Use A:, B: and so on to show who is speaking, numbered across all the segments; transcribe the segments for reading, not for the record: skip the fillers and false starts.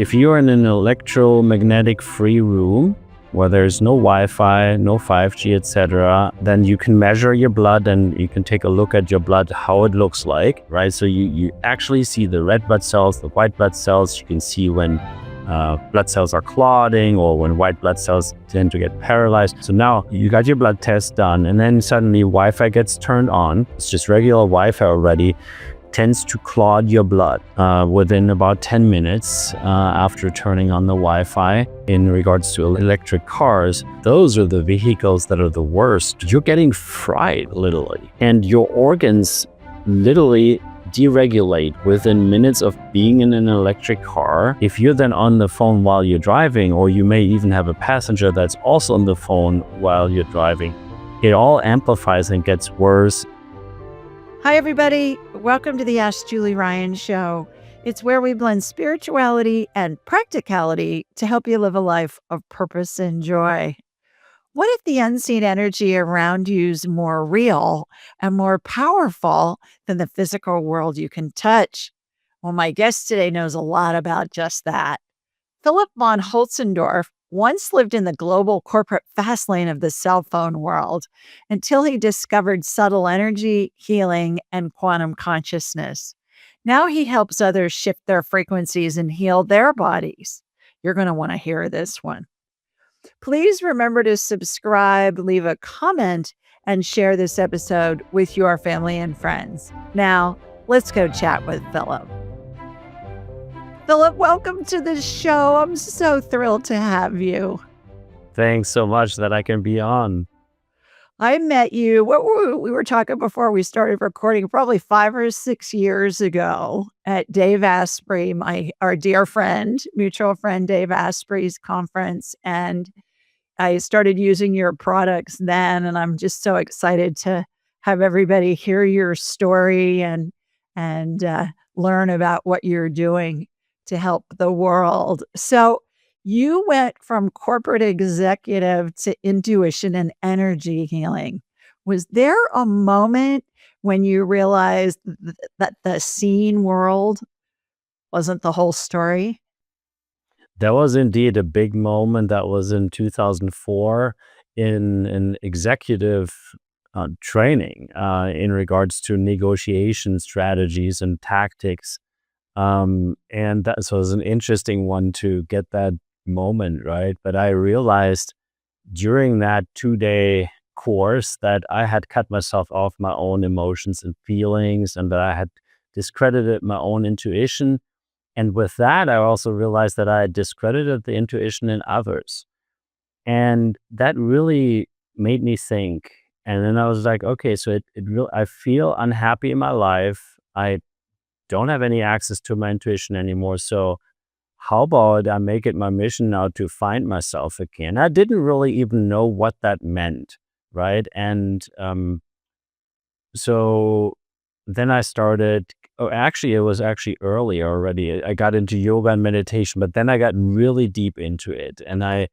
A: If you're in an electromagnetic free room where there's no Wi-Fi, no 5G, etc., then you can measure your blood and you can take a look at your blood, how it looks like, right? So you actually see the red blood cells, the white blood cells. You can see when blood cells are clotting or when white blood cells tend to get paralyzed. So now you got your blood test done, and then suddenly Wi-Fi gets turned on. It's just regular Wi-Fi already. Tends to clot your blood within about 10 minutes after turning on the Wi-Fi. In regards to electric cars, those are the vehicles that are the worst. You're getting fried, literally. And your organs literally deregulate within minutes of being in an electric car. If you're then on the phone while you're driving, or you may even have a passenger that's also on the phone while you're driving, it all amplifies and gets worse.
B: Hi, everybody. Welcome to the Ask Julie Ryan Show. It's where we blend spirituality and practicality to help you live a life of purpose and joy. What if the unseen energy around you is more real and more powerful than the physical world you can touch? Well, my guest today knows a lot about just that. Philipp von Holtzendorff once lived in the global corporate fast lane of the cell phone world until he discovered subtle energy, healing, and quantum consciousness. Now he helps others shift their frequencies and heal their bodies. You're going to want to hear this one. Please remember to subscribe, leave a comment, and share this episode with your family and friends. Now, let's go chat with Philipp. Philipp, welcome to the show. I'm so thrilled to have you.
A: Thanks so much that I can be on.
B: I met you, we were talking before we started recording, probably 5 or 6 years ago at Dave Asprey, our dear friend, mutual friend Dave Asprey's conference. And I started using your products then, and I'm just so excited to have everybody hear your story and learn about what you're doing to help the world. So you went from corporate executive to intuition and energy healing. Was there a moment when you realized that the seen world wasn't the whole story?
A: That was indeed a big moment. That was in 2004 in an executive training in regards to negotiation strategies and tactics. And so it was an interesting one to get that moment, right? But I realized during that 2-day course that I had cut myself off my own emotions and feelings, and that I had discredited my own intuition. And with that, I also realized that I had discredited the intuition in others. And that really made me think. And then I was like, okay, so I feel unhappy in my life. I don't have any access to my intuition anymore. So how about I make it my mission now to find myself again? I didn't really even know what that meant, right? And so then I started, it was actually earlier already. I got into yoga and meditation, but then I got really deep into it. And I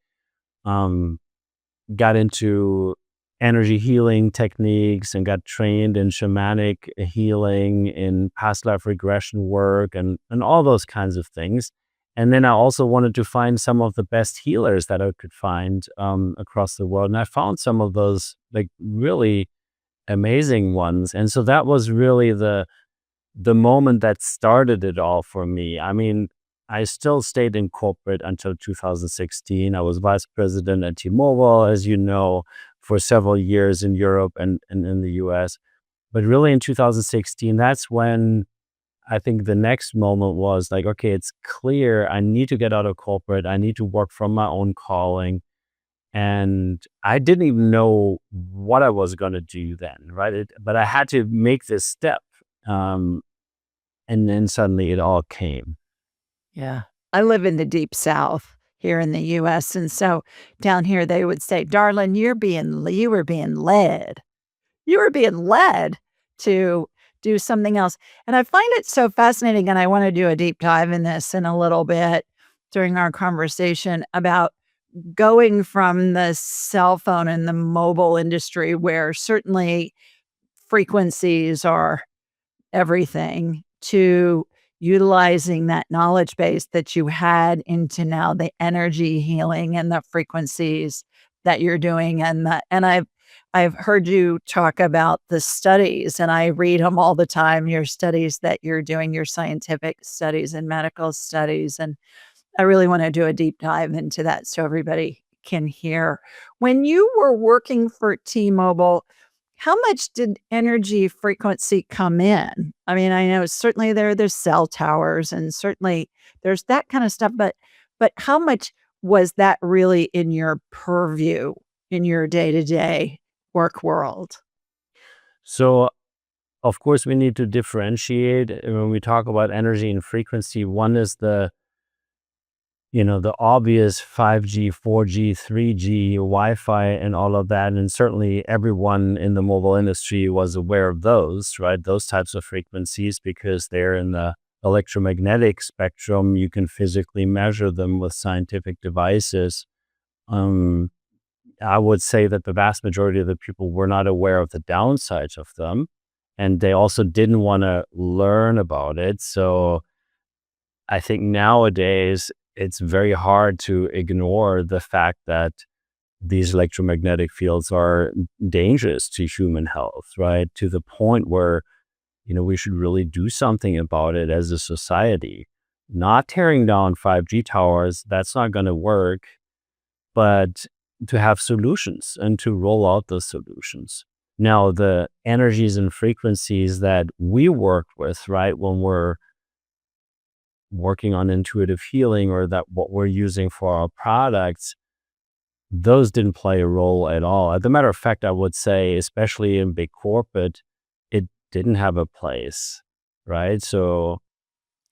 A: got into energy healing techniques and got trained in shamanic healing, in past life regression work, and all those kinds of things. And then I also wanted to find some of the best healers that I could find across the world. And I found some of those like really amazing ones. And so that was really the moment that started it all for me. I mean, I still stayed in corporate until 2016. I was vice president at T-Mobile, as you know, for several years in Europe and in the US. But really in 2016, that's when I think the next moment was like, okay, it's clear I need to get out of corporate. I need to work from my own calling. And I didn't even know what I was going to do then, right? But I had to make this step. And then suddenly it all came.
B: Yeah. I live in the deep South here in the US. And so down here, they would say, darling, you were being led. You were being led to do something else. And I find it so fascinating. And I want to do a deep dive in this in a little bit during our conversation about going from the cell phone and the mobile industry, where certainly frequencies are everything, to utilizing that knowledge base that you had into now the energy healing and the frequencies that you're doing. And I've heard you talk about the studies, and I read them all the time, your studies that you're doing, your scientific studies and medical studies. And I really want to do a deep dive into that so everybody can hear. When you were working for T-Mobile, how much did energy frequency come in? I mean, I know certainly there's cell towers and certainly there's that kind of stuff, but how much was that really in your purview in your day-to-day work world?
A: So, of course, we need to differentiate when we talk about energy and frequency. One is the obvious 5G, 4G, 3G, Wi-Fi, and all of that. And certainly everyone in the mobile industry was aware of those, right? Those types of frequencies, because they're in the electromagnetic spectrum. You can physically measure them with scientific devices. Um, I would say that the vast majority of the people were not aware of the downsides of them, and they also didn't want to learn about it. So I think nowadays it's very hard to ignore the fact that these electromagnetic fields are dangerous to human health, right? To the point where, we should really do something about it as a society. Not tearing down 5G towers, that's not going to work, but to have solutions and to roll out those solutions. Now, the energies and frequencies that we work with, right, when we're working on intuitive healing, or that what we're using for our products, those didn't play a role at all. As a matter of fact, I would say, especially in big corporate, it didn't have a place, right? So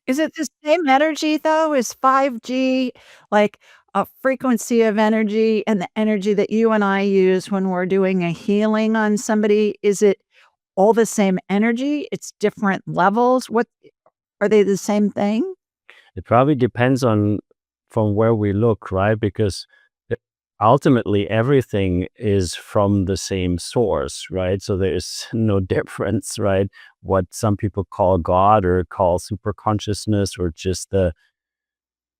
B: Is it the same energy though? Is 5G like a frequency of energy and the energy that you and I use when we're doing a healing on somebody? Is it all the same energy? It's different levels? What are they the same thing?
A: it probably depends on from where we look, right? Because ultimately everything is from the same source, right? So there is no difference, right? What some people call God or call super consciousness, or just the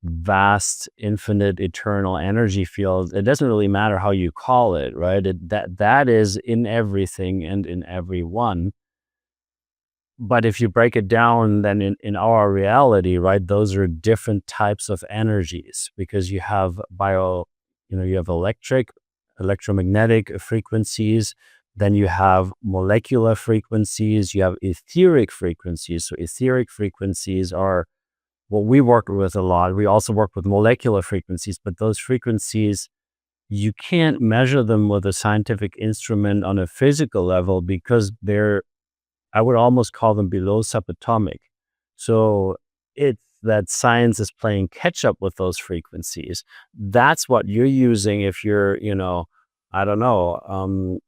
A: vast, infinite, eternal energy field. It doesn't really matter how you call it, right? That is in everything and in everyone. But if you break it down, then in our reality, right, those are different types of energies, because you have you have electromagnetic frequencies, then you have molecular frequencies, you have etheric frequencies. So etheric frequencies are what we work with a lot. We also work with molecular frequencies, but those frequencies, you can't measure them with a scientific instrument on a physical level, because I would almost call them below subatomic. So it's that science is playing catch up with those frequencies. That's what you're using if you're, I don't know,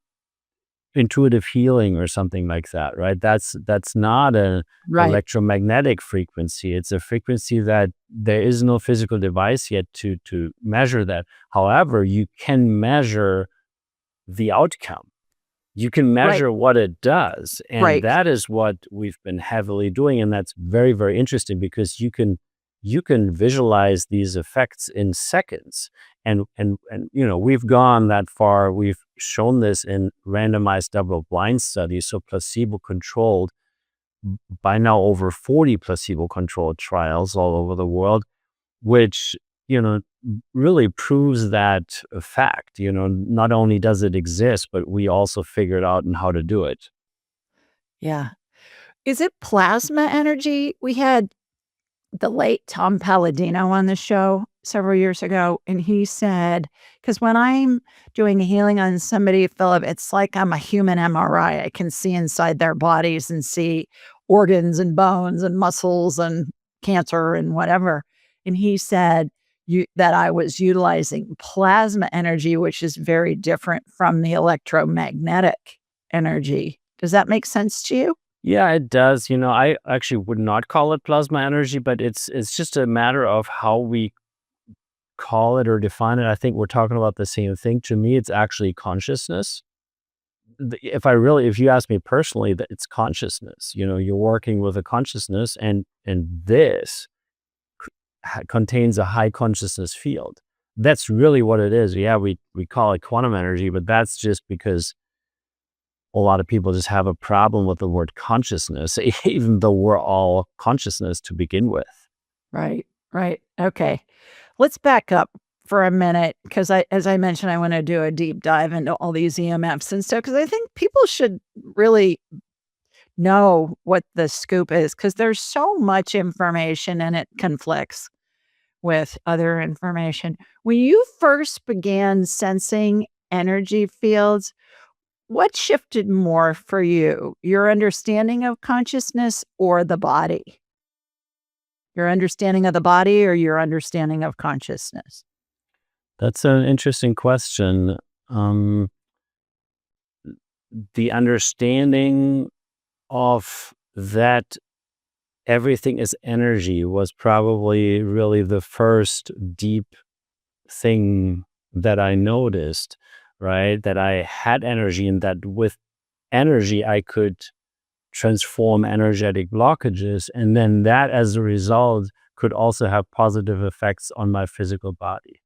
A: intuitive healing or something like that, right? That's not an
B: Right.
A: electromagnetic frequency. It's a frequency that there is no physical device yet to measure that. However, you can measure the outcome. You can
B: Right.
A: measure what it does. And
B: Right.
A: that is what we've been heavily doing. And that's very, very interesting, because you can visualize these effects in seconds. And we've gone that far. We've shown this in randomized double-blind studies, so placebo-controlled, by now over 40 placebo-controlled trials all over the world, which really proves that fact. Not only does it exist, but we also figured out how to do it.
B: Yeah. Is it plasma energy? We had the late Tom Palladino on the show several years ago, and he said, because when I'm doing a healing on somebody, Philip, it's like I'm a human MRI. I can see inside their bodies and see organs and bones and muscles and cancer and whatever. And he said that I was utilizing plasma energy, which is very different from the electromagnetic energy. Does that make sense to you?
A: Yeah, it does. I actually would not call it plasma energy, but it's just a matter of how we call it or define it. I think we're talking about the same thing. To me, it's actually consciousness. if you ask me personally, that it's consciousness. You're working with a consciousness, and this contains a high consciousness field. That's really what it is. Yeah, we call it quantum energy, but that's just because a lot of people just have a problem with the word consciousness, even though we're all consciousness to begin with.
B: Right, right. Okay. Let's back up for a minute because as I mentioned, I want to do a deep dive into all these EMFs and stuff because I think people should really know what the scoop is because there's so much information and it conflicts with other information. When you first began sensing energy fields, what shifted more for you? Your understanding of consciousness or the body? Your understanding of the body or your understanding of consciousness?
A: That's an interesting question. Um, the understanding of that everything is energy was probably really the first deep thing that I noticed, right? That I had energy, and that with energy I could transform energetic blockages. And then that, as a result, could also have positive effects on my physical body.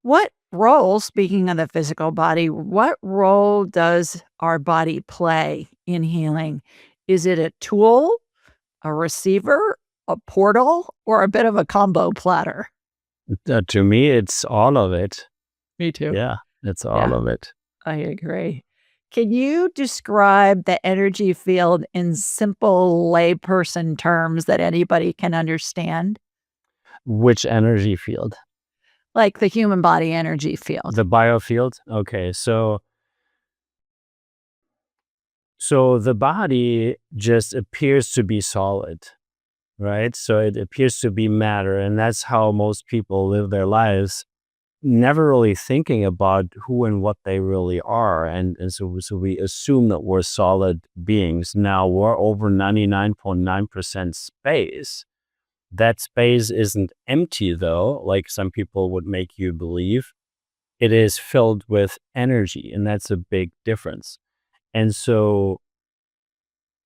B: What role, speaking of the physical body, what role does our body play in healing? Is it a tool, a receiver, a portal, or a bit of a combo platter?
A: To me, it's all of it.
B: Me too.
A: Yeah, it's all
B: Yeah,
A: of it.
B: I agree. Can you describe the energy field in simple layperson terms that anybody can understand?
A: Which energy field?
B: Like the human body energy field.
A: The biofield? Okay, so the body just appears to be solid, right? So it appears to be matter, and that's how most people live their lives, never really thinking about who and what they really are. And so we assume that we're solid beings. Now we're over 99.9% space. That space isn't empty, though, like some people would make you believe. It is filled with energy, and that's a big difference. And so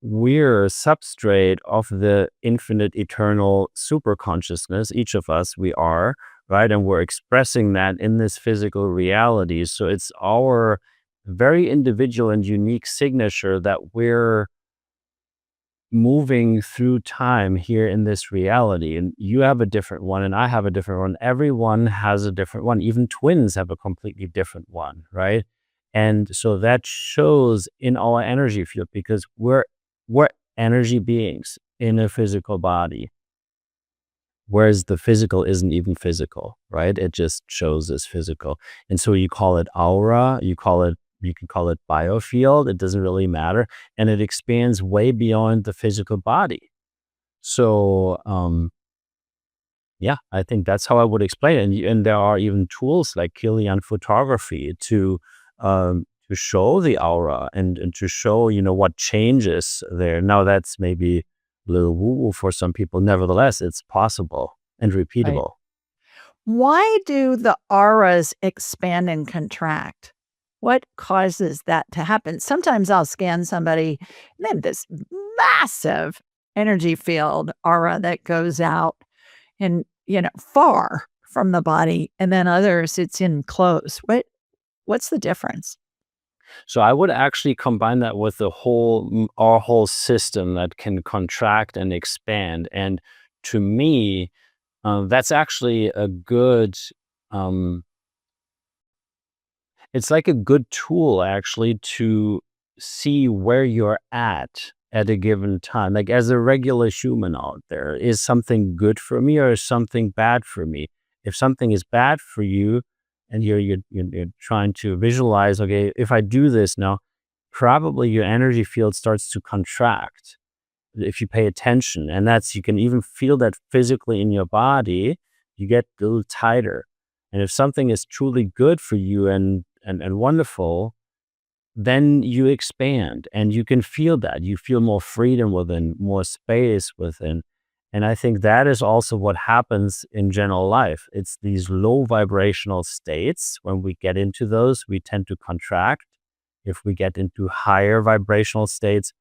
A: we're a substrate of the infinite, eternal super consciousness. Each of us, we are, right? And we're expressing that in this physical reality. So it's our very individual and unique signature that we're moving through time here in this reality. And you have a different one, and I have a different one. Everyone has a different one. Even twins have a completely different one, right? And so that shows in our energy field, because we're energy beings in a physical body, whereas the physical isn't even physical, right? It just shows as physical. And so you call it aura, you can call it biofield, it doesn't really matter. And it expands way beyond the physical body. So, yeah, I think that's how I would explain it. And there are even tools like Kirlian photography to show the aura, and to show, what changes there. Now that's maybe a little woo-woo for some people. Nevertheless, it's possible and
B: Right.
A: repeatable.
B: Why do the auras expand and contract? What causes that to happen? Sometimes I'll scan somebody and they have this massive energy field aura that goes out and, far from the body. And then others, it's in close. What's the difference?
A: So I would actually combine that with our whole system that can contract and expand. And to me, that's actually a good, um, it's like a good tool actually to see where you're at a given time. Like, as a regular human out there, is something good for me or is something bad for me? If something is bad for you, and you're trying to visualize, okay, if I do this now, probably your energy field starts to contract if you pay attention. And you can even feel that physically in your body. You get a little tighter. And if something is truly good for you and wonderful, then you expand, and you can feel that. You feel more freedom within, more space within. And I think that is also what happens in general life. It's these low vibrational states. When we get into those, we tend to contract. If we get into higher vibrational states,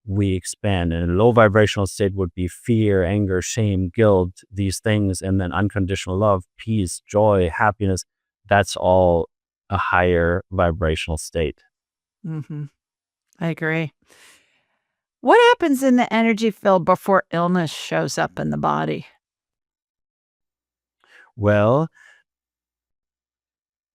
A: we expand. And a low vibrational state would be fear, anger, shame, guilt, these things. And then unconditional love, peace, joy, happiness. That's all a higher vibrational state.
B: Mm-hmm. I agree. What happens in the energy field before illness shows up in the body?
A: Well,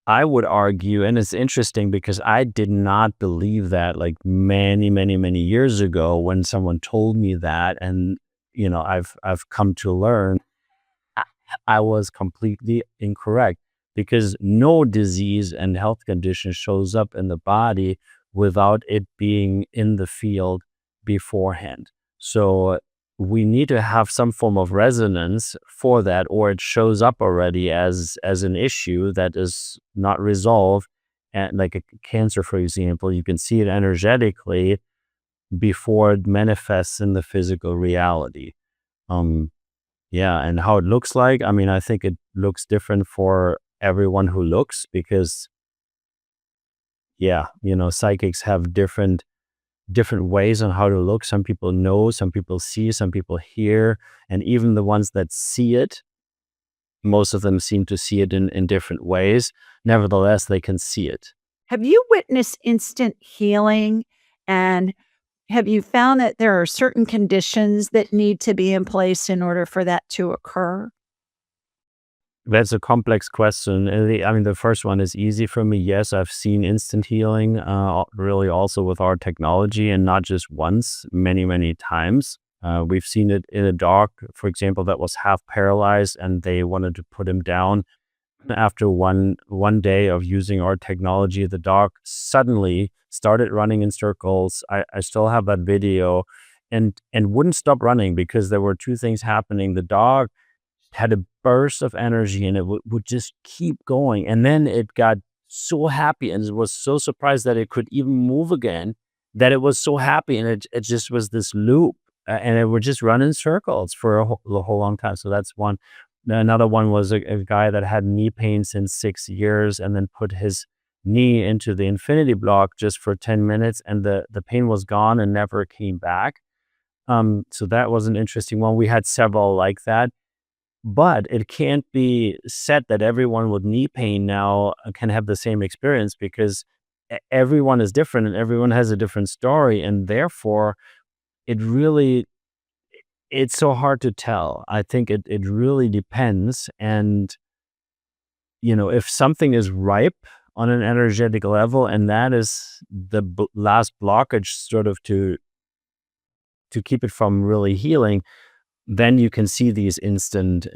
A: I would argue, and it's interesting because I did not believe that like many, many, many years ago when someone told me that. And, I've come to learn I I was completely incorrect because no disease and health condition shows up in the body without it being in the field beforehand. So we need to have some form of resonance for that, or it shows up already as an issue that is not resolved. And like a cancer, for example, you can see it energetically before it manifests in the physical reality. Um, yeah, and how it looks like, I mean, I think it looks different for everyone who looks because, yeah, psychics have different ways on how to look. Some people know, some people see, some people hear, and even the ones that see it, most of them seem to see it in different ways. Nevertheless, they can see it.
B: Have you witnessed instant healing? And have you found that there are certain conditions that need to be in place in order for that to occur?
A: That's a complex question. I mean, the first one is easy for me. Yes, I've seen instant healing, really also with our technology, and not just once, many, many times. We've seen it in a dog, for example, that was half paralyzed, and they wanted to put him down. After one day of using our technology, the dog suddenly started running in circles. I still have that video, and wouldn't stop running because there were two things happening. The dog had a burst of energy and it would just keep going. And then it got so happy and it was so surprised that it could even move again, that it was so happy. And it just was this loop, and it would just run in circles for the whole long time. So that's one. Another one was a guy that had knee pain since 6 years and then put his knee into the infinity block just for 10 minutes and the pain was gone and never came back. So that was an interesting one. We had several like that. But it can't be said that everyone with knee pain now can have the same experience because everyone is different and everyone has a different story. And therefore, it really, it's so hard to tell. I think it really depends. And, if something is ripe on an energetic level, and that is the last blockage sort of to keep it from really healing, then you can see these instant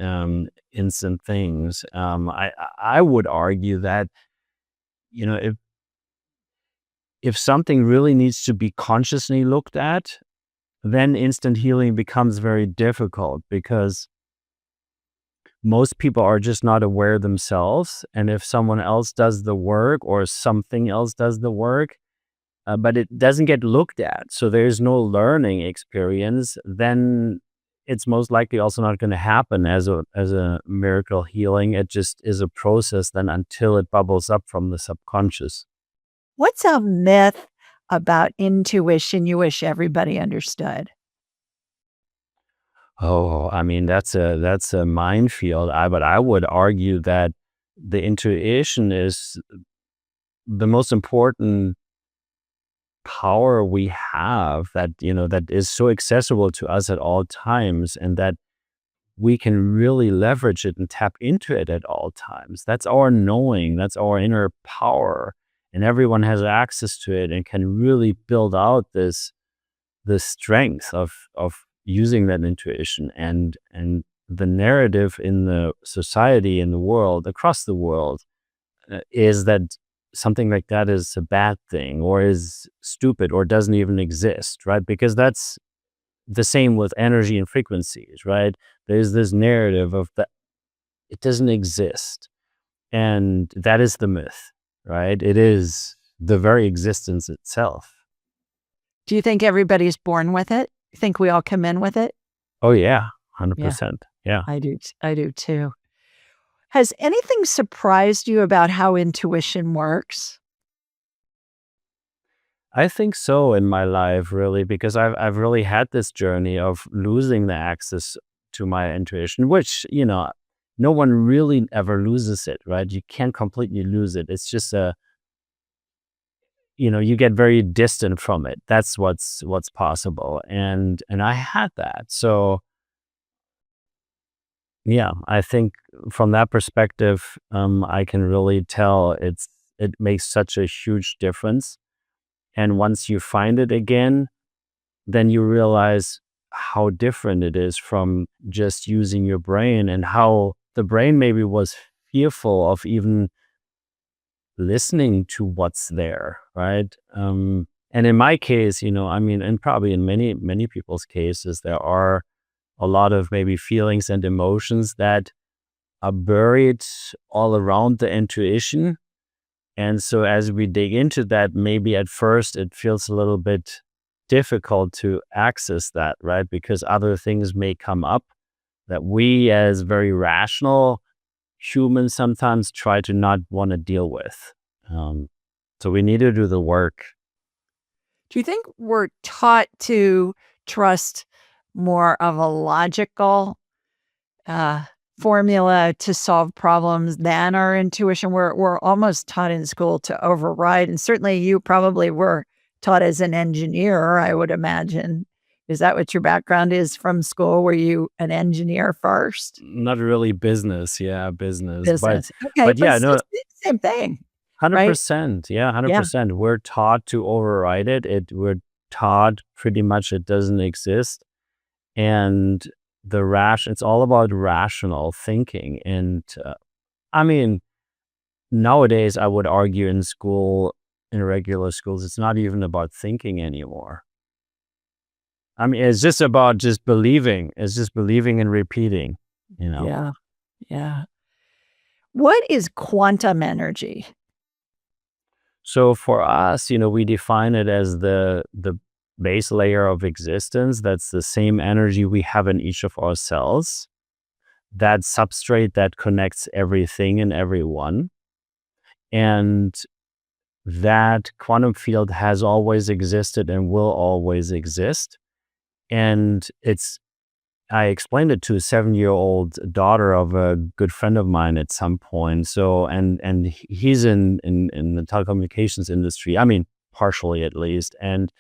A: things. I would argue that if something really needs to be consciously looked at, then instant healing becomes very difficult because most people are just not aware themselves. And if someone else does the work or something else does the work, but it doesn't get looked at, so there's no learning experience, then it's most likely also not going to happen as a miracle healing. It just is a process then until it bubbles up from the subconscious.
B: What's a myth about intuition you wish everybody understood?
A: Oh, I mean, that's a minefield. But I would argue that the intuition is the most important power we have, that that is so accessible to us at all times, and that we can really leverage it and tap into it at all times. That's our knowing, that's our inner power, and everyone has access to it and can really build out this strength of using that intuition. And the narrative in the society, in the world, across the world, is that something like that is a bad thing or is stupid or doesn't even exist, right? Because that's the same with energy and frequencies, right? There's this narrative of that it doesn't exist. And that is the myth, right? It is the very existence itself.
B: Do you think everybody's born with it? You think we all come in with it?
A: Oh, yeah,
B: Yeah,
A: 100%. Yeah.
B: I do. I do too. Has anything surprised you about how intuition works?
A: I think so in my life, really, because I've really had this journey of losing the access to my intuition, which, no one really ever loses it, right? You can't completely lose it. It's just you get very distant from it. That's what's possible. And I had that. So yeah, I think from that perspective, I can really tell it makes such a huge difference. And once you find it again, then you realize how different it is from just using your brain, and how the brain maybe was fearful of even listening to what's there, right? And in my case, and probably in many, many people's cases, there are a lot of maybe feelings and emotions that are buried all around the intuition. And so as we dig into that, maybe at first it feels a little bit difficult to access that, right? Because other things may come up that we as very rational humans sometimes try to not want to deal with. Um, so we need to do the work.
B: Do you think we're taught to trust more of a logical uh, formula to solve problems than our intuition? We're almost taught in school to override, and certainly you probably were taught as an engineer, I would imagine. Is that what your background is from school? Were you an engineer first?
A: Not really business, yeah, business, but
B: Business. Okay,
A: but
B: but
A: yeah,
B: still
A: no,
B: same thing, right?
A: 100%, yeah,
B: Yeah.
A: 100%. We're taught to override it. We're taught pretty much it doesn't exist, and it's all about rational thinking. And I mean, nowadays, I would argue in school, in regular schools, it's not even about thinking anymore. I mean, it's just about just believing. It's just believing and repeating.
B: Yeah. Yeah. What is quantum energy?
A: So for us, we define it as the base layer of existence. That's the same energy we have in each of our cells. That substrate that connects everything and everyone. And that quantum field has always existed and will always exist. And I explained it to a 7-year-old daughter of a good friend of mine at some point. So, and he's in the telecommunications industry. I mean, partially at least. And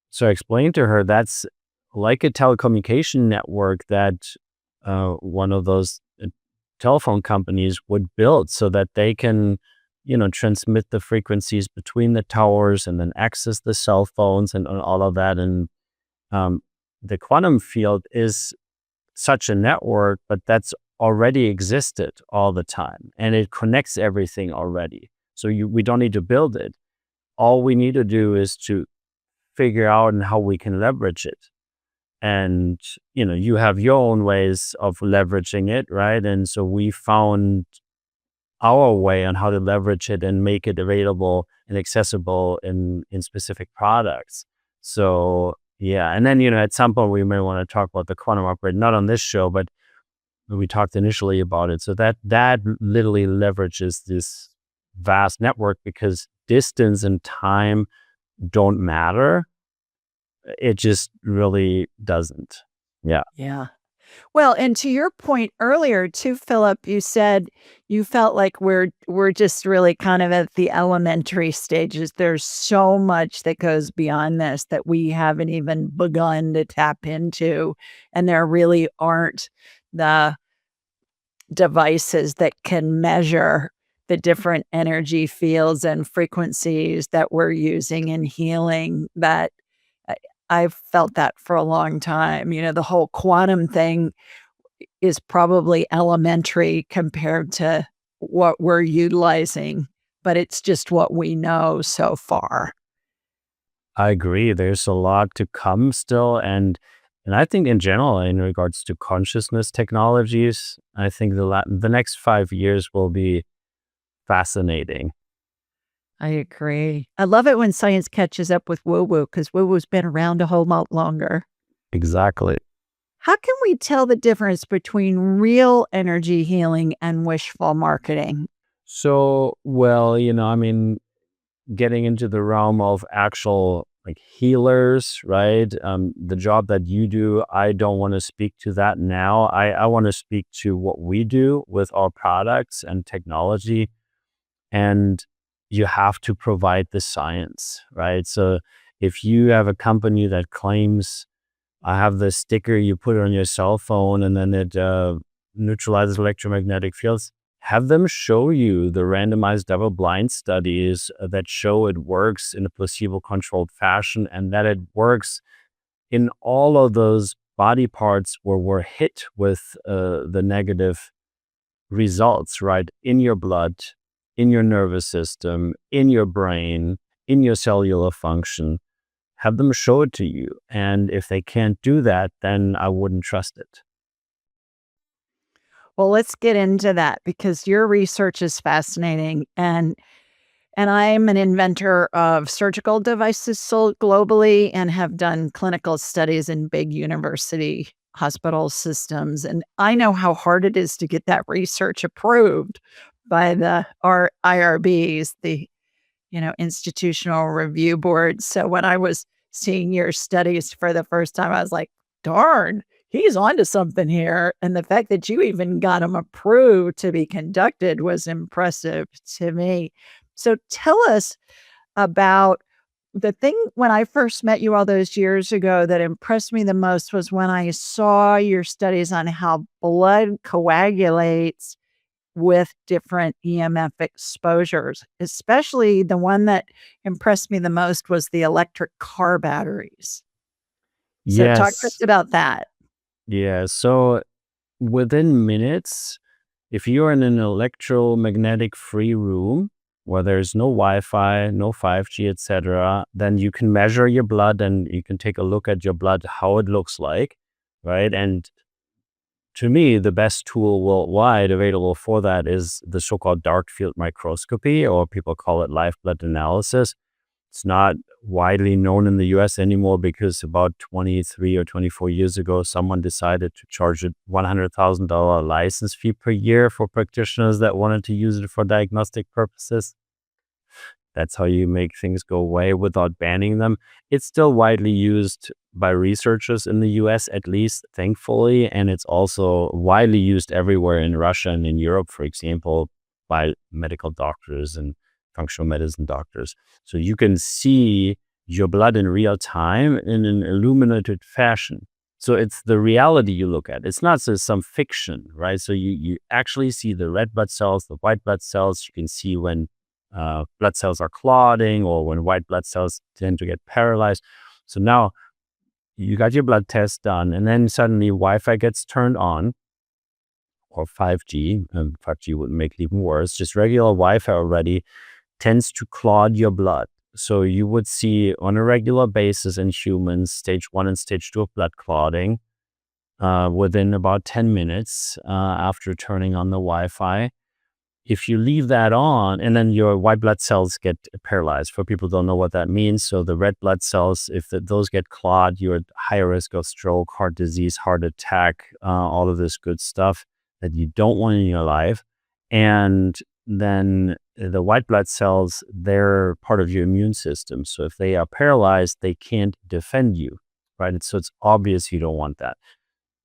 A: so I explained to her that's like a telecommunication network that one of those telephone companies would build so that they can, transmit the frequencies between the towers and then access the cell phones and all of that. And um, the quantum field is such a network, but that's already existed all the time, and it connects everything already. So we don't need to build it. All we need to do is to figure out and how we can leverage it. And you have your own ways of leveraging it, right? And so we found our way on how to leverage it and make it available and accessible in specific products. So yeah, and then at some point we may want to talk about the quantum upgrade, not on this show, but we talked initially about it. So that literally leverages this vast network, because distance and time don't matter. It just really doesn't. Yeah.
B: Yeah. Well, and to your point earlier too, Philip, you said you felt like we're just really kind of at the elementary stages. There's so much that goes beyond this that we haven't even begun to tap into, and there really aren't the devices that can measure the different energy fields and frequencies that we're using in healing. That I- I've felt that for a long time. The whole quantum thing is probably elementary compared to what we're utilizing, but it's just what we know so far.
A: I agree. There's a lot to come still, and I think in general, in regards to consciousness technologies, I think the next 5 years will be fascinating.
B: I agree. I love it when science catches up with woo-woo, because woo-woo's been around a whole lot longer.
A: Exactly.
B: How can we tell the difference between real energy healing and wishful marketing?
A: So, well, I mean, getting into the realm of actual like healers, right? The job that you do, I don't want to speak to that now. I want to speak to what we do with our products and technology. And you have to provide the science, right? So if you have a company that claims, I have this sticker, you put it on your cell phone and then it neutralizes electromagnetic fields, have them show you the randomized double-blind studies that show it works in a placebo-controlled fashion and that it works in all of those body parts where we're hit with the negative results, right? In your blood, in your nervous system, in your brain, in your cellular function. Have them show it to you. And if they can't do that, then I wouldn't trust it.
B: Well, let's get into that because your research is fascinating. And I'm an inventor of surgical devices sold globally and have done clinical studies in big university hospital systems. And I know how hard it is to get that research approved by the IRBs, the institutional review board. So when I was seeing your studies for the first time, I was like, darn, he's onto something here. And the fact that you even got them approved to be conducted was impressive to me. So tell us about the thing when I first met you all those years ago that impressed me the most was when I saw your studies on how blood coagulates with different EMF exposures. Especially the one that impressed me the most was the electric car batteries. So talk to us
A: Yes.
B: about that.
A: Yeah. So within minutes, if you're in an electromagnetic free room where there's no Wi-Fi, no 5G, etc., then you can measure your blood and you can take a look at your blood, how it looks like, right? And to me, the best tool worldwide available for that is the so-called dark field microscopy, or people call it live blood analysis. It's not widely known in the US anymore because about 23 or 24 years ago, someone decided to charge a $100,000 license fee per year for practitioners that wanted to use it for diagnostic purposes. That's how you make things go away without banning them. It's still widely used by researchers in the US, at least, thankfully. And it's also widely used everywhere in Russia and in Europe, for example, by medical doctors and functional medicine doctors. So you can see your blood in real time in an illuminated fashion. So it's the reality you look at. It's not just some fiction, right? So you actually see the red blood cells, the white blood cells. You can see when blood cells are clotting or when white blood cells tend to get paralyzed. So now you got your blood test done and then suddenly Wi-Fi gets turned on, or 5G, and 5G would make it even worse. Just regular Wi-Fi already tends to clot your blood. So you would see on a regular basis in humans, stage 1 and stage 2 of blood clotting within about 10 minutes after turning on the Wi-Fi. If you leave that on, and then your white blood cells get paralyzed. For people who don't know what that means, so the red blood cells, if those get clogged, you're at higher risk of stroke, heart disease, heart attack, all of this good stuff that you don't want in your life. And then the white blood cells, they're part of your immune system. So if they are paralyzed, they can't defend you, right? So it's obvious you don't want that.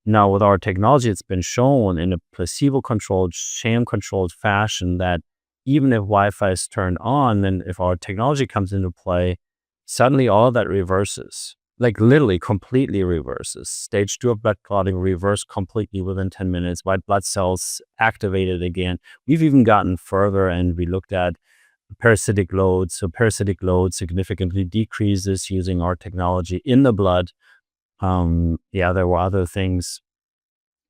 A: Now, with our technology, it's been shown in a placebo-controlled, sham-controlled fashion that even if Wi-Fi is turned on, then if our technology comes into play, suddenly all of that reverses, like literally completely reverses. Stage 2 of blood clotting reversed completely within 10 minutes. White blood cells activated again. We've even gotten further and we looked at parasitic loads. So parasitic load significantly decreases using our technology in the blood. There were other things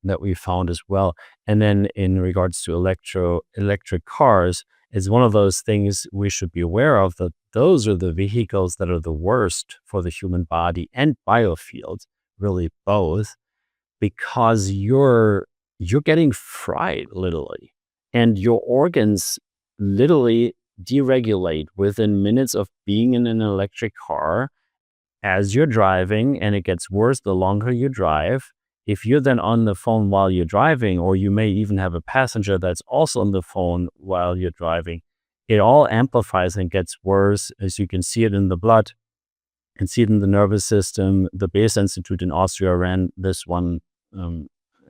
A: that we found as well. And then in regards to electric cars, is one of those things we should be aware of, that those are the vehicles that are the worst for the human body and biofield, really both, because you're getting fried literally, and your organs literally deregulate within minutes of being in an electric car as you're driving, and it gets worse the longer you drive. If you're then on the phone while you're driving, or you may even have a passenger that's also on the phone while you're driving, it all amplifies and gets worse, as you can see it in the blood and see it in the nervous system. The Base Institute in Austria ran this one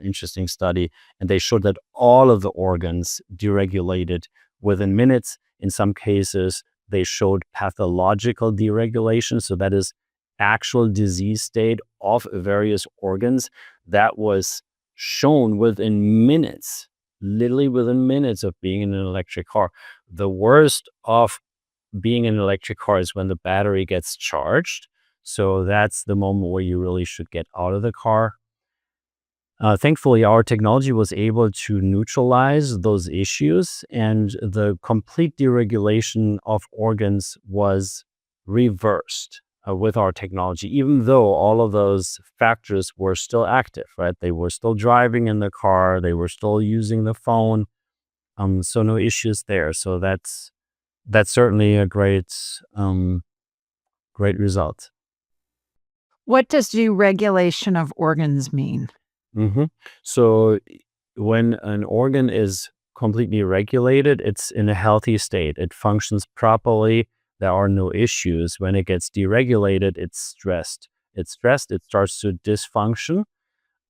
A: interesting study, and they showed that all of the organs deregulated within minutes. In some cases, they showed pathological deregulation. So that is actual disease state of various organs that was shown within minutes, literally within minutes of being in an electric car. The worst of being in an electric car is when the battery gets charged. So that's the moment where you really should get out of the car. Thankfully, our technology was able to neutralize those issues, and the complete deregulation of organs was reversed with our technology, even though all of those factors were still active, right? They were still driving in the car, they were still using the phone, so no issues there. So that's certainly a great result.
B: What does deregulation of organs mean?
A: So when an organ is completely regulated, it's in a healthy state. It functions properly. There are no issues. When it gets deregulated, it's stressed. It starts to dysfunction.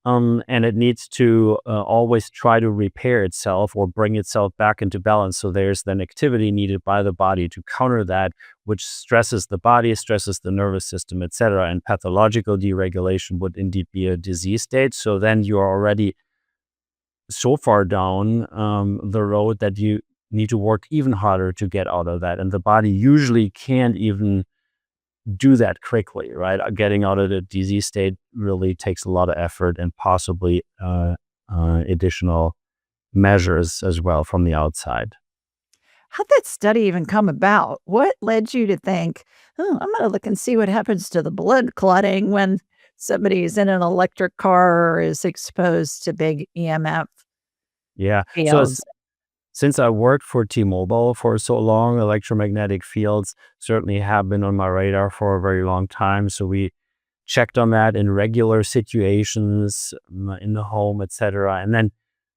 A: And it needs to always try to repair itself or bring itself back into balance. So there's then activity needed by the body to counter that, which stresses the body, stresses the nervous system, etc. And pathological deregulation would indeed be a disease state. So then you're already so far down the road that you need to work even harder to get out of that. And the body usually can't even do that quickly, right? Getting out of the disease state really takes a lot of effort and possibly additional measures as well from the outside.
B: How'd that study even come about? What led you to think, oh, I'm going to look and see what happens to the blood clotting when somebody's in an electric car or is exposed to big EMF
A: Yeah.
B: fields?
A: Since I worked for T-Mobile for so long, electromagnetic fields certainly have been on my radar for a very long time. So we checked on that in regular situations in the home, etc. And then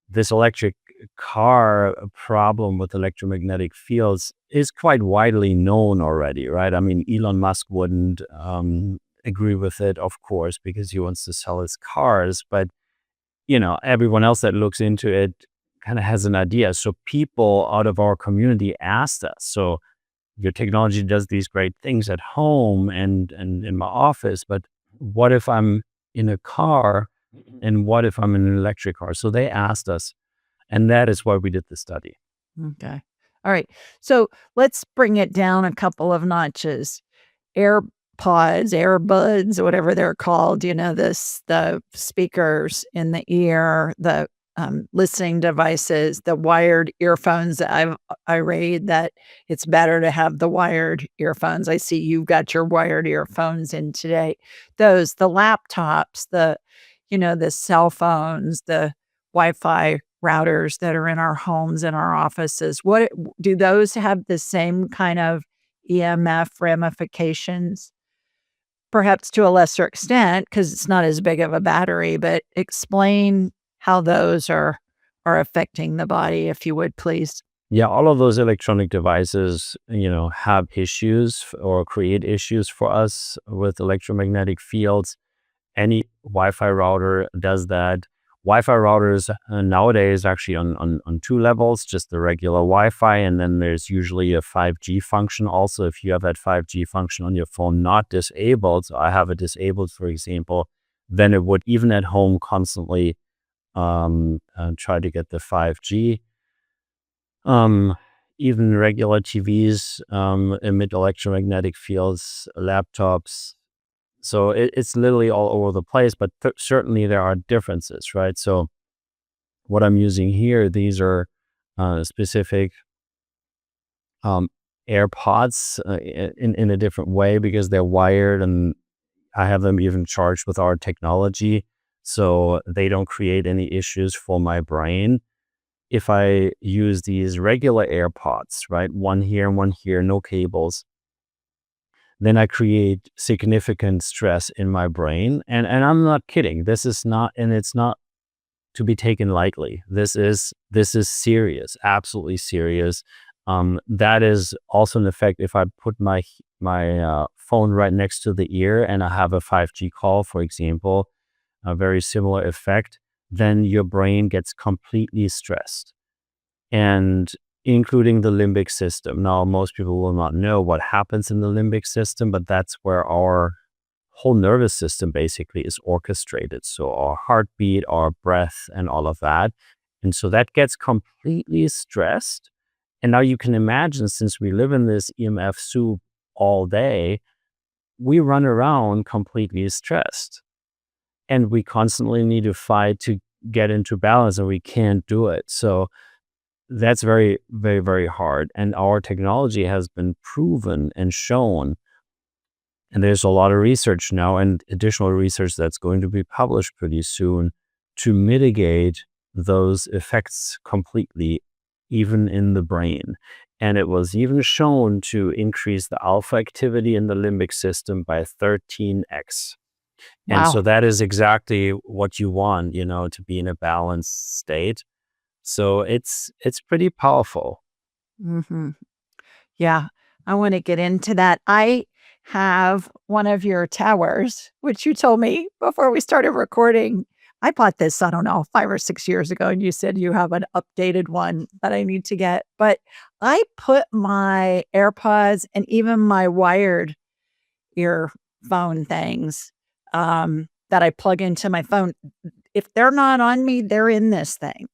A: this electric car problem with electromagnetic fields is quite widely known already, right? I mean, Elon Musk wouldn't agree with it, of course, because he wants to sell his cars. But, everyone else that looks into it kind of has an idea. So people out of our community asked us, so your technology does these great things at home and in my office, but what if I'm in a car and what if I'm in an electric car? So they asked us, and that is why we did the study.
B: Okay. All right. So let's bring it down a couple of notches. AirPods, earbuds, whatever they're called, the speakers in the ear, the listening devices, the wired earphones. I read that it's better to have the wired earphones. I see you've got your wired earphones in today. The laptops, the cell phones, the Wi-Fi routers that are in our homes and our offices. What do those have the same kind of EMF ramifications? Perhaps to a lesser extent, because it's not as big of a battery, but explain how those are affecting the body, if you would, please.
A: Yeah, all of those electronic devices, have issues or create issues for us with electromagnetic fields. Any Wi-Fi router does that. Wi-Fi routers nowadays actually on two levels, just the regular Wi-Fi, and then there's usually a 5G function also. If you have that 5G function on your phone not disabled, so I have it disabled, for example, then it would, even at home, constantly try to get the 5G. Even regular TVs emit electromagnetic fields, laptops. So it's literally all over the place, but certainly there are differences, right? So what I'm using here, these are specific AirPods in a different way because they're wired, and I have them even charged with our technology. So they don't create any issues for my brain. If I use these regular AirPods, right, one here and one here, no cables, then I create significant stress in my brain. And I'm not kidding. This is not, and it's not to be taken lightly. This is serious, absolutely serious. That is also an effect if I put my phone right next to the ear and I have a 5G call, for example, a very similar effect, then your brain gets completely stressed, and including the limbic system. Now, most people will not know what happens in the limbic system, but that's where our whole nervous system basically is orchestrated. So our heartbeat, our breath, and all of that. And so that gets completely stressed. And now you can imagine, since we live in this EMF soup all day, we run around completely stressed. And we constantly need to fight to get into balance, and we can't do it. So that's very, very, very hard. And our technology has been proven and shown. And there's a lot of research now and additional research that's going to be published pretty soon to mitigate those effects completely, even in the brain. And it was even shown to increase the alpha activity in the limbic system by 13x. And so
B: Wow.
A: that is exactly what you want, to be in a balanced state. So it's pretty powerful.
B: hmm Yeah, I want to get into that. I have one of your towers, which you told me before we started recording. I bought this, I don't know, 5 or 6 years ago, and you said you have an updated one that I need to get. But I put my AirPods and even my wired earphone things that I plug into my phone. If they're not on me, they're in this thing.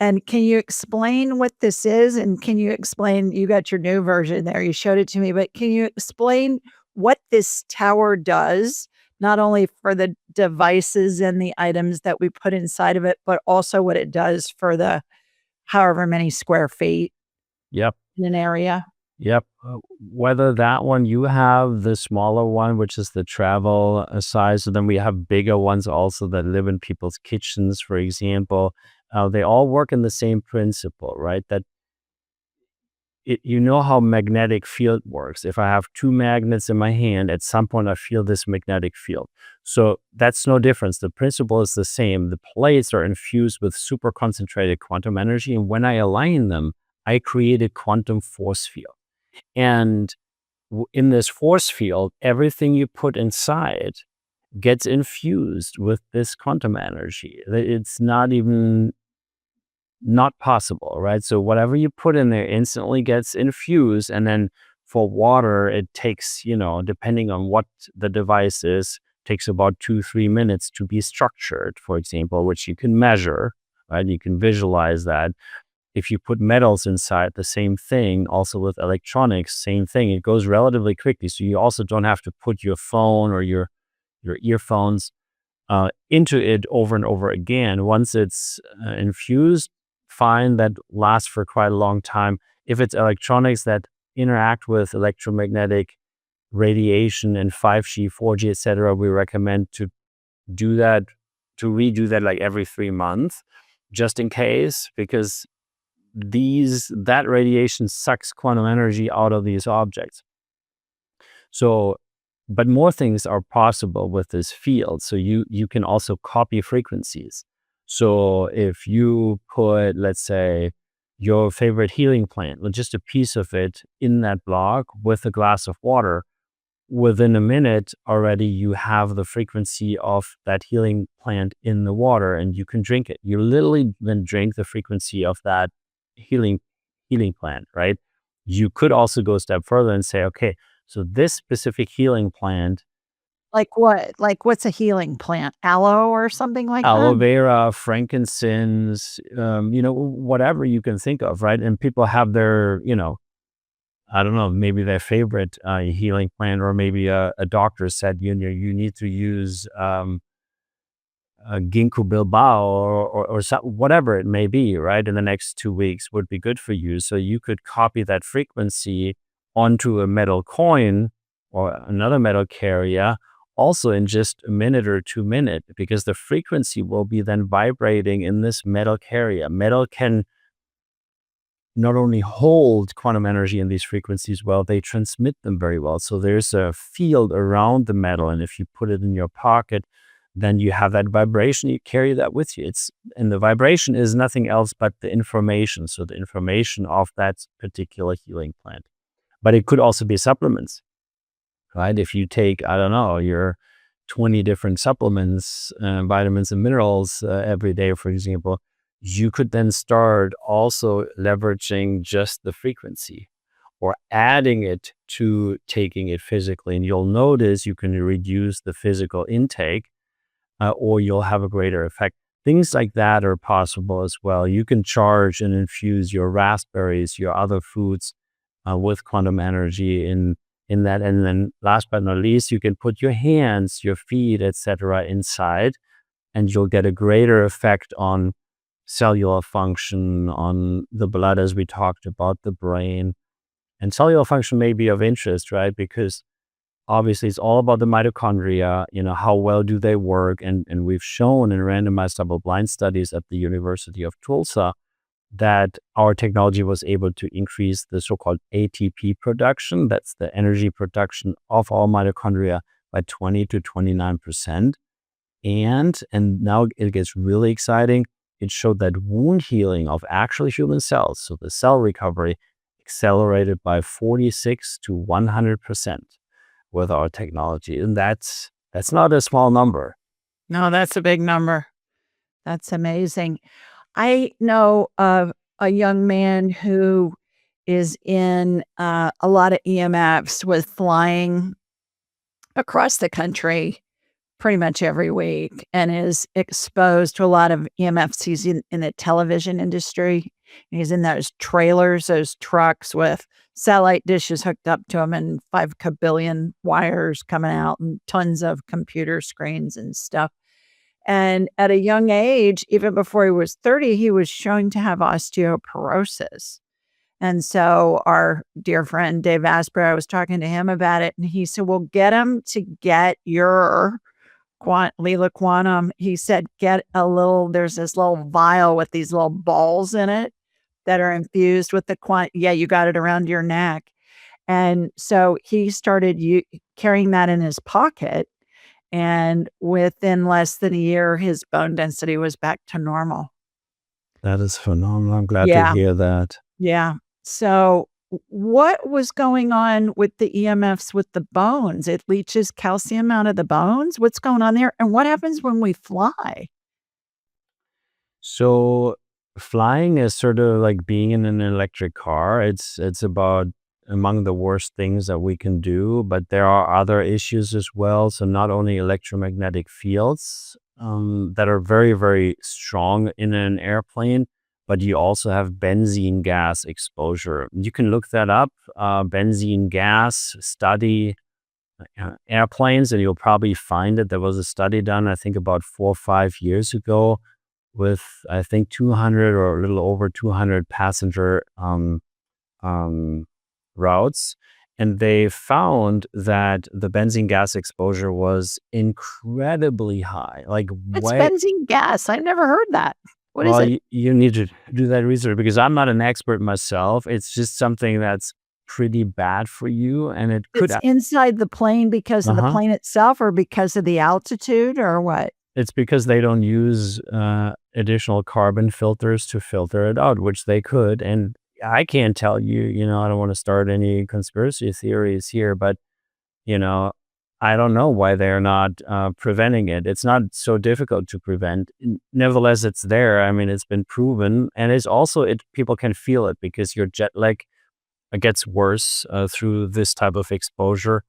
B: And can you explain what this is? And can you explain, you got your new version there, you showed it to me, but can you explain what this tower does, not only for the devices and the items that we put inside of it, but also what it does for the however many square feet
A: Yep.
B: in an area?
A: Yep. Whether that one you have, the smaller one, which is the travel size, and then we have bigger ones also that live in people's kitchens, for example. They all work in the same principle, right? That you know how magnetic field works. If I have two magnets in my hand, at some point I feel this magnetic field. So that's no difference. The principle is the same. The plates are infused with super concentrated quantum energy, and when I align them, I create a quantum force field. And in this force field, everything you put inside gets infused with this quantum energy. It's not possible, right? So whatever you put in there instantly gets infused. And then for water, it takes, depending on what the device is, takes about 2-3 minutes to be structured, for example, which you can measure, right? You can visualize that. If you put metals inside, the same thing. Also with electronics, same thing. It goes relatively quickly. So you also don't have to put your phone or your earphones into it over and over again. Once it's infused, fine, that lasts for quite a long time. If it's electronics that interact with electromagnetic radiation and 5G, 4G, etc., we recommend to do that, to redo that like every 3 months, just in case, because that radiation sucks quantum energy out of these objects. So, but more things are possible with this field. So you can also copy frequencies. So if you put, let's say, your favorite healing plant, with just a piece of it in that block with a glass of water, within a minute already you have the frequency of that healing plant in the water and you can drink it. You literally then drink the frequency of that healing plant, right? You could also go a step further and say, okay, so this specific healing plant,
B: Like what? Like what's a healing plant? Aloe or something like that?
A: aloe vera, frankincense, whatever you can think of, right? And people have their, I don't know, maybe their favorite healing plant, or maybe a doctor said, you need to use ginkgo biloba or whatever it may be, right? In the next 2 weeks would be good for you. So you could copy that frequency onto a metal coin or another metal carrier also in just a minute or 2 minutes, because the frequency will be then vibrating in this metal carrier. Metal can not only hold quantum energy in these frequencies well, they transmit them very well. So there's a field around the metal, and if you put it in your pocket, then you have that vibration, you carry that with you. And the vibration is nothing else but the information. So the information of that particular healing plant. But it could also be supplements, right? If you take, I don't know, your 20 different supplements, vitamins and minerals every day, for example, you could then start also leveraging just the frequency or adding it to taking it physically. And you'll notice you can reduce the physical intake or you'll have a greater effect. Things like that are possible as well. You can charge and infuse your raspberries, your other foods with quantum energy in that. And then last but not least, you can put your hands, your feet, etc. inside, and you'll get a greater effect on cellular function, on the blood, as we talked about, the brain. And cellular function may be of interest, right? Because obviously it's all about the mitochondria, how well do they work? And we've shown in randomized double-blind studies at the University of Tulsa that our technology was able to increase the so-called ATP production, that's the energy production of our mitochondria, by 20 to 29%. And now it gets really exciting. It showed that wound healing of actual human cells, so the cell recovery, accelerated by 46 to 100% with our technology. And that's not a small number.
B: No, that's a big number. That's amazing. I know of a young man who is in a lot of EMFs, with flying across the country pretty much every week, and is exposed to a lot of EMFs. He's in the television industry. He's in those trailers, those trucks with satellite dishes hooked up to them and 5 kabillion wires coming out and tons of computer screens and stuff. And at a young age, even before he was 30, he was shown to have osteoporosis. And so our dear friend Dave Asprey, I was talking to him about it, and he said, well, get him to get your Leela Quantum. He said, there's this little vial with these little balls in it that are infused with the yeah, you got it around your neck. And so he started carrying that in his pocket. And within less than a year, his bone density was back to normal.
A: That is phenomenal. I'm glad to hear that.
B: Yeah. So what was going on with the EMFs with the bones? It leaches calcium out of the bones. What's going on there? And what happens when we fly?
A: So flying is sort of like being in an electric car. It's about among the worst things that we can do, but there are other issues as well. So not only electromagnetic fields that are very, very strong in an airplane, but you also have benzene gas exposure. You can look that up, benzene gas study airplanes, and you'll probably find it. There was a study done, I think about 4 or 5 years ago, with I think 200 or a little over 200 passenger routes. And they found that the benzene gas exposure was incredibly high. Like,
B: it's benzene gas. I never heard that. What is it?
A: You need to do that research, because I'm not an expert myself. It's just something that's pretty bad for you. And
B: it's inside the plane because of the plane itself, or because of the altitude, or what?
A: It's because they don't use additional carbon filters to filter it out, which they could. And I can't tell you, I don't want to start any conspiracy theories here, but, I don't know why they're not preventing it. It's not so difficult to prevent. Nevertheless, it's there. I mean, it's been proven. And it's also, people can feel it because your jet lag gets worse through this type of exposure.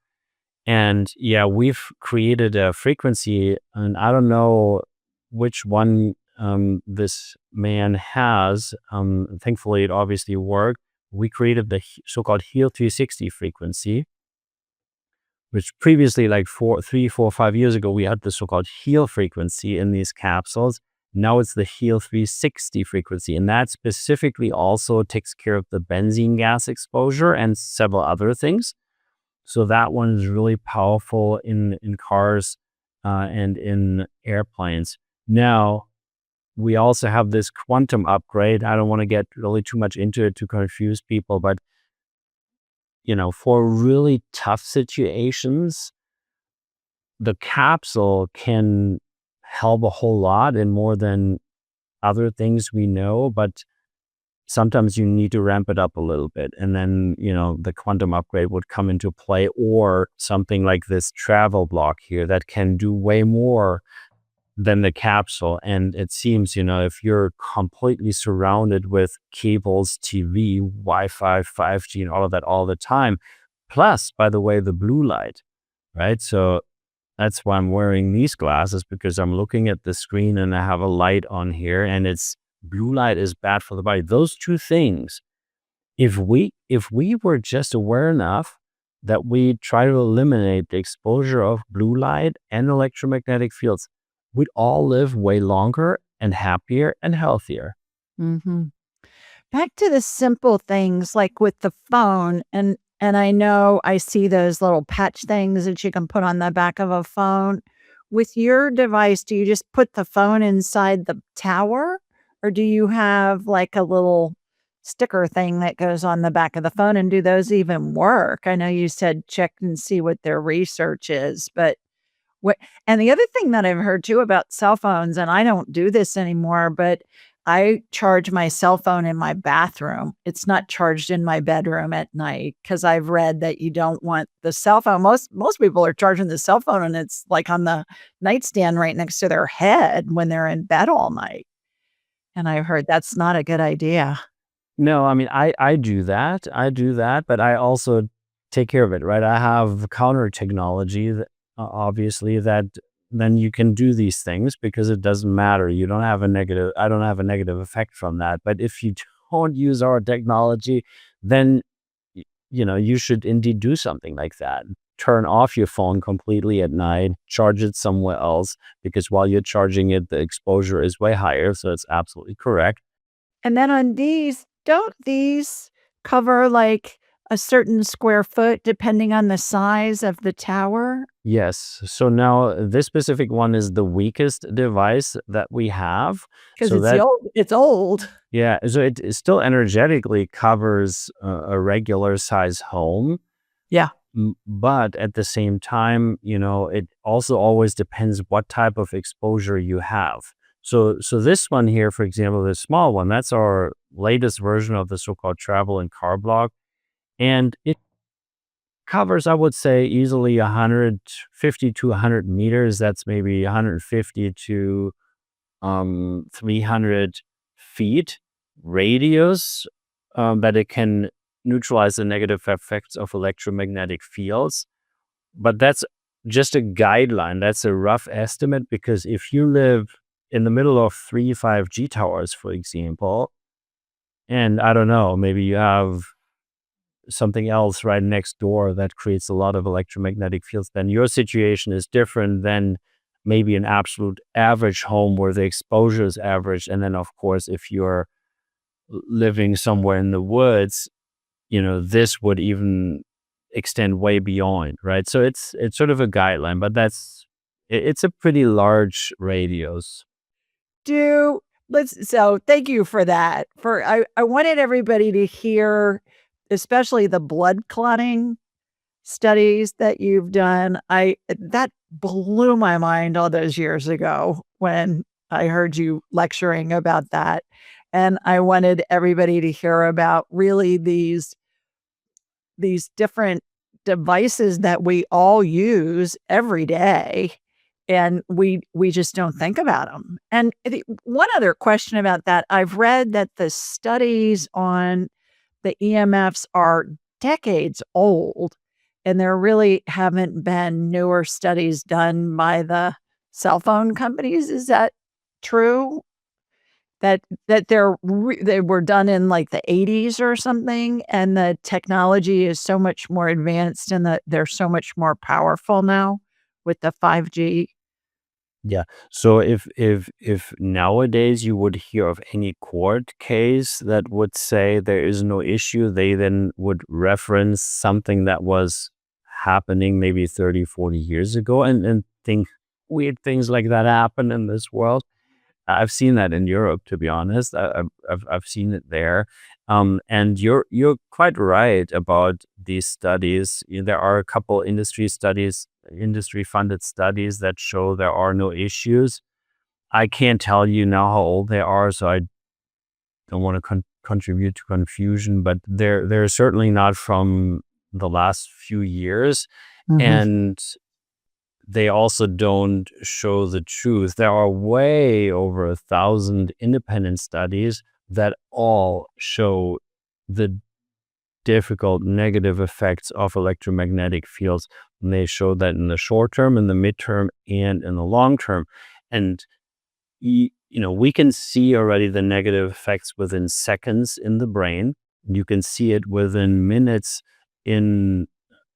A: And yeah, we've created a frequency, and I don't know which one this man has. Thankfully, it obviously worked. We created the so-called Heal 360 frequency, which previously, like 3, 4, 5 years ago, we had the so-called Heal frequency in these capsules. Now it's the Heal 360 frequency, and that specifically also takes care of the benzene gas exposure and several other things. So that one is really powerful in cars and in airplanes. Now, we also have this quantum upgrade. I don't want to get really too much into it to confuse people, but for really tough situations, the capsule can help a whole lot and more than other things we know, but sometimes you need to ramp it up a little bit. And then, the quantum upgrade would come into play, or something like this travel block here that can do way more than the capsule. And it seems, if you're completely surrounded with cables, TV, Wi-Fi, 5G, and all of that all the time, plus, by the way, the blue light, right? So that's why I'm wearing these glasses, because I'm looking at the screen and I have a light on here, and it's blue light is bad for the body. Those two things, if we were just aware enough that we try to eliminate the exposure of blue light and electromagnetic fields, we'd all live way longer and happier and healthier.
B: Mhm. Back to the simple things like with the phone, and I know I see those little patch things that you can put on the back of a phone. With your device, do you just put the phone inside the tower, or do you have like a little sticker thing that goes on the back of the phone, and do those even work? I know you said check and see what their research is, but what and the other thing that I've heard too about cell phones, and I don't do this anymore, but I charge my cell phone in my bathroom. It's not charged in my bedroom at night because I've read that you don't want the cell phone. Most people are charging the cell phone and it's like on the nightstand right next to their head when they're in bed all night. And I've heard that's not a good idea.
A: No, I mean, I do that. I do that, but I also take care of it, right? I have counter technology that, obviously, that then you can do these things because it doesn't matter. I don't have a negative effect from that. But if you don't use our technology, then, you should indeed do something like that. Turn off your phone completely at night, charge it somewhere else, because while you're charging it, the exposure is way higher. So it's absolutely correct.
B: And then on these, don't these cover like a certain square foot depending on the size of the tower?
A: Yes. So now this specific one is the weakest device that we have.
B: Because
A: So that,
B: it's old.
A: yeah, so it still energetically covers a regular size home.
B: Yeah.
A: But at the same time, it also always depends what type of exposure you have. So this one here, for example, the small one, that's our latest version of the so-called travel and car block. And it covers, I would say, easily 150 to 100 meters. That's maybe 150 to 300 feet radius, that it can neutralize the negative effects of electromagnetic fields. But that's just a guideline. That's a rough estimate, because if you live in the middle of 5G towers, for example, and I don't know, maybe you have something else right next door that creates a lot of electromagnetic fields, then your situation is different than maybe an absolute average home where the exposure is average. And then, of course, if you're living somewhere in the woods, this would even extend way beyond, right? So it's sort of a guideline, but it's a pretty large radius.
B: So thank you for that. I wanted everybody to hear, especially the blood clotting studies that you've done. That blew my mind all those years ago when I heard you lecturing about that. And I wanted everybody to hear about really these different devices that we all use every day, and we just don't think about them. And one other question about that, I've read that the studies on the EMFs are decades old, and there really haven't been newer studies done by the cell phone companies. Is that true? That they were done in, like, the '80s or something, and the technology is so much more advanced and that they're so much more powerful now with the 5G.
A: Yeah. So if nowadays you would hear of any court case that would say there is no issue, they then would reference something that was happening maybe 30, 40 years ago, and think weird things like that happen in this world. I've seen that in Europe, to be honest. I've seen it there. And you're quite right about these studies. There are a couple industry funded studies that show there are no issues. I can't tell you now how old they are, so I don't want to contribute to confusion, but they're certainly not from the last few years.
B: Mhm.
A: And they also don't show the truth. There are way over 1,000 independent studies that all show the difficult negative effects of electromagnetic fields. And they show that in the short term, in the midterm, and in the long term. And we can see already the negative effects within seconds in the brain. You can see it within minutes in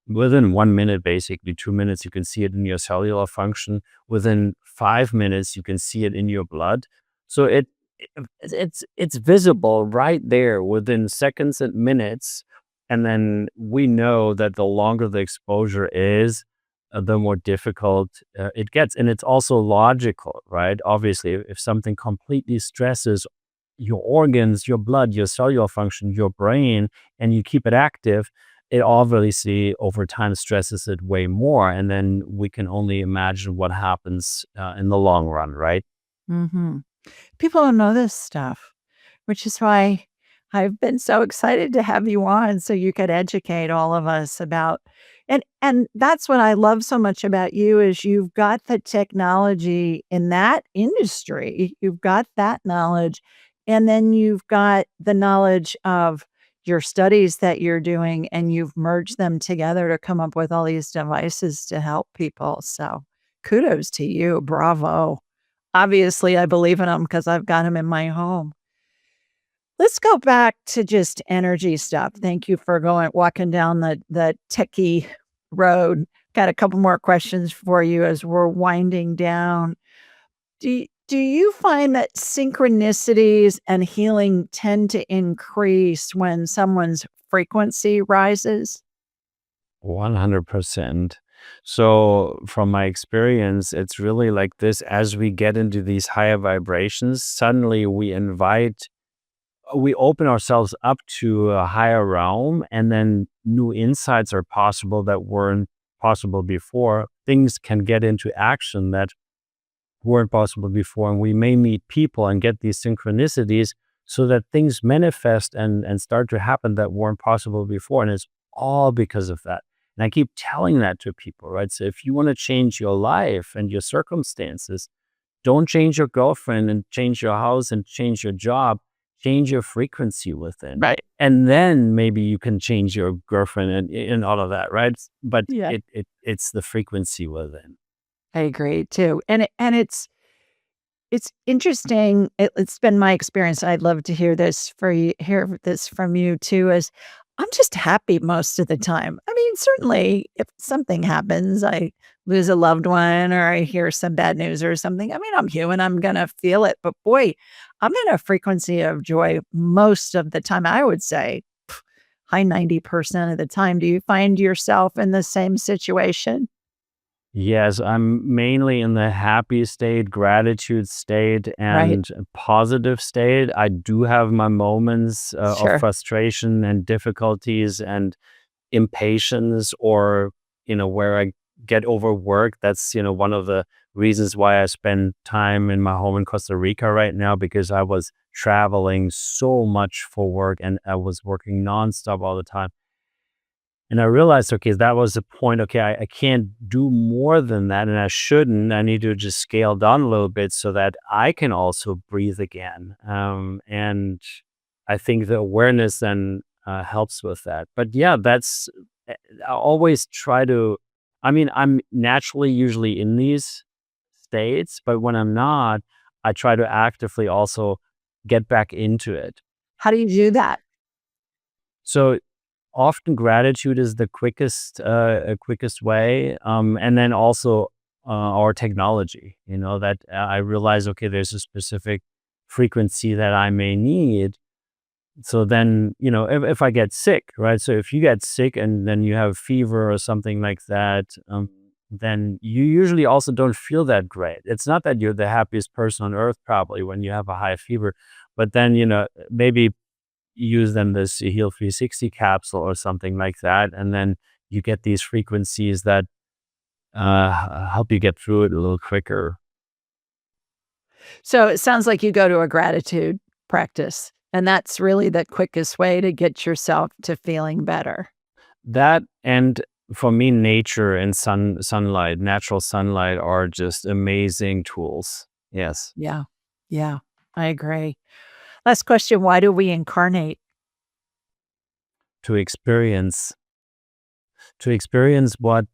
A: within 1 minute, basically 2 minutes, you can see it in your cellular function. Within 5 minutes, you can see it in your blood. So it's visible right there within seconds and minutes. And then we know that the longer the exposure is, the more difficult it gets. And it's also logical, right? Obviously, if something completely stresses your organs, your blood, your cellular function, your brain, and you keep it active, it obviously over time stresses it way more. And then we can only imagine what happens in the long run, right?
B: Mhm. People don't know this stuff, which is why I've been so excited to have you on so you could educate all of us about and that's what I love so much about you is you've got the technology in that industry. You've got that knowledge, and then you've got the knowledge of your studies that you're doing, and you've merged them together to come up with all these devices to help people. So kudos to you. Bravo. Obviously, I believe in them because 'cause I've got them in my home. Let's go back to just energy stuff. Thank you for walking down the techie road. Got a couple more questions for you as we're winding down. Do you find that synchronicities and healing tend to increase when someone's frequency rises?
A: 100%. So, from my experience, it's really like this: as we get into these higher vibrations, suddenly we open ourselves up to a higher realm, and then new insights are possible that weren't possible before. Things can get into action that weren't possible before, and we may meet people and get these synchronicities so that things manifest and start to happen that weren't possible before. And it's all because of that. And I keep telling that to people, right? So if you want to change your life and your circumstances, don't change your girlfriend and change your house and change your job. Change your frequency within.
B: Right.
A: And then maybe you can change your girlfriend and all of that, right? But
B: Yeah.
A: it's the frequency within.
B: I agree too. It's interesting. It's been my experience. I'd love to hear this from you too, is I'm just happy most of the time. I mean, certainly if something happens, I lose a loved one or I hear some bad news or something. I mean, I'm human. I'm gonna feel it. But boy, I'm in a frequency of joy most of the time. I would say high 90% of the time. Do you find yourself in the same situation?
A: Yes, I'm mainly in the happy state, gratitude state,
B: Right.
A: and a positive state. I do have my moments of
B: Sure.
A: frustration and difficulties and impatience, or where I get overworked. That's one of the reasons why I spend time in my home in Costa Rica right now, because I was traveling so much for work and I was working nonstop all the time. And I realized, okay, that was the point. Okay, I can't do more than that, and I shouldn't. I need to just scale down a little bit so that I can also breathe again. And I think the awareness then helps with that. But yeah, I always try to. I mean, I'm naturally usually in these states, but when I'm not, I try to actively also get back into it.
B: How do you do that?
A: So often gratitude is the quickest way, and then also our technology. That I realize, okay, there's a specific frequency that I may need. So then, if I get sick, right? So if you get sick and then you have fever or something like that, then you usually also don't feel that great. It's not that you're the happiest person on earth probably when you have a high fever, but then maybe use then this Heal 360 capsule or something like that, and then you get these frequencies that help you get through it a little quicker.
B: So it sounds like you go to a gratitude practice, and that's really the quickest way to get yourself to feeling better.
A: That and for me, nature and sunlight, natural sunlight are just amazing tools. Yes.
B: Yeah. Yeah. I agree. Last question. Why do we incarnate?
A: To experience what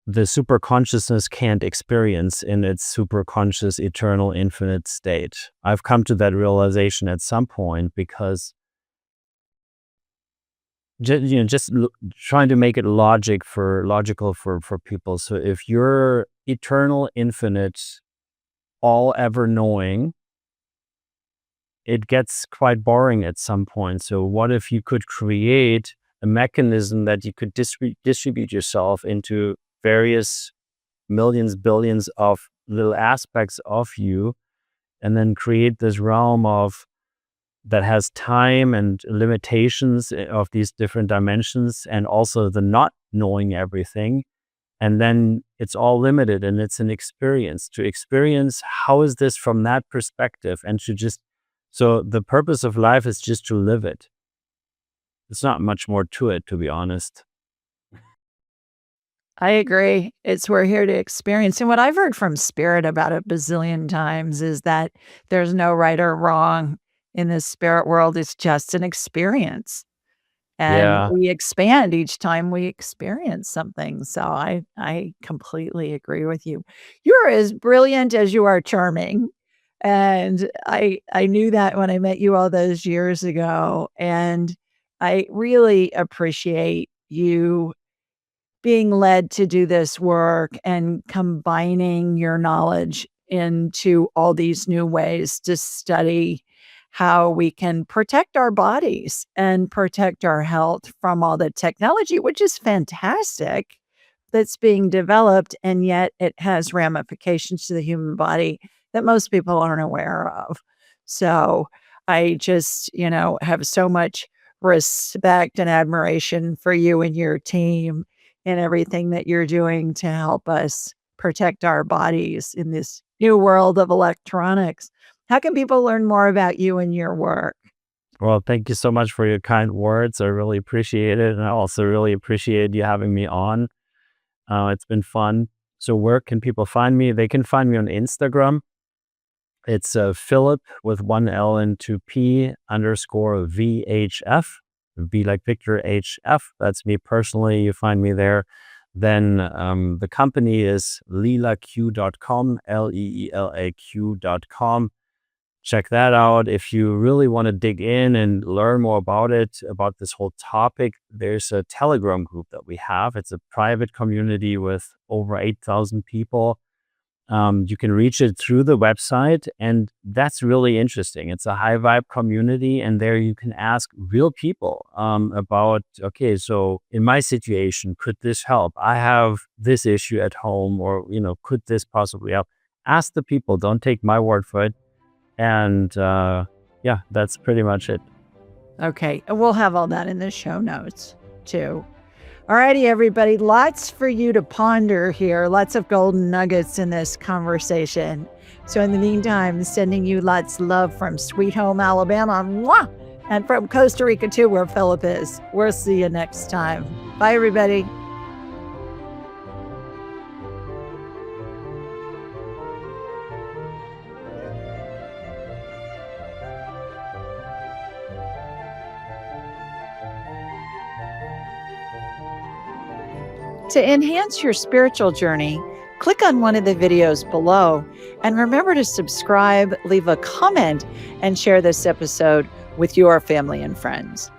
A: the super consciousness can't experience in its super conscious, eternal, infinite state. I've come to that realization at some point because trying to make it logical for people. So if you're eternal, infinite, all ever knowing, it gets quite boring at some point. So what if you could create a mechanism that you could distribute yourself into various millions, billions of little aspects of you, and then create this realm of that has time and limitations of these different dimensions, and also the not knowing everything. And then it's all limited and it's an experience to experience. How is this from that perspective? And so the purpose of life is just to live it. It's not much more to it, to be honest.
B: I agree. We're here to experience. And what I've heard from spirit about a bazillion times is that there's no right or wrong in this spirit world. It's just an experience. And
A: Yeah.
B: we expand each time we experience something. So I completely agree with you. You're as brilliant as you are charming. And I knew that when I met you all those years ago. And I really appreciate you being led to do this work and combining your knowledge into all these new ways to study how we can protect our bodies and protect our health from all the technology, which is fantastic, that's being developed, and yet it has ramifications to the human body that most people aren't aware of. So I just, have so much respect and admiration for you and your team and everything that you're doing to help us protect our bodies in this new world of electronics. How can people learn more about you and your work?
A: Well, thank you so much for your kind words. I really appreciate it. And I also really appreciate you having me on. It's been fun. So where can people find me? They can find me on Instagram. It's Philipp with one L and two P _VHF. V like Victor, HF. That's me personally. You find me there. Then the company is leelaq.com, LEELAQ.com. Check that out. If you really want to dig in and learn more about it, about this whole topic, there's a Telegram group that we have. It's a private community with over 8,000 people. You can reach it through the website, and that's really interesting. It's a high vibe community, and there you can ask real people about, okay, so in my situation, could this help? I have this issue at home, or, could this possibly help? Ask the people, don't take my word for it. And yeah, that's pretty much it.
B: Okay. And we'll have all that in the show notes too. All righty, everybody. Lots for you to ponder here. Lots of golden nuggets in this conversation. So in the meantime, sending you lots of love from Sweet Home, Alabama. Mwah! And from Costa Rica too, where Philipp is. We'll see you next time. Bye, everybody. To enhance your spiritual journey, click on one of the videos below and remember to subscribe, leave a comment, and share this episode with your family and friends.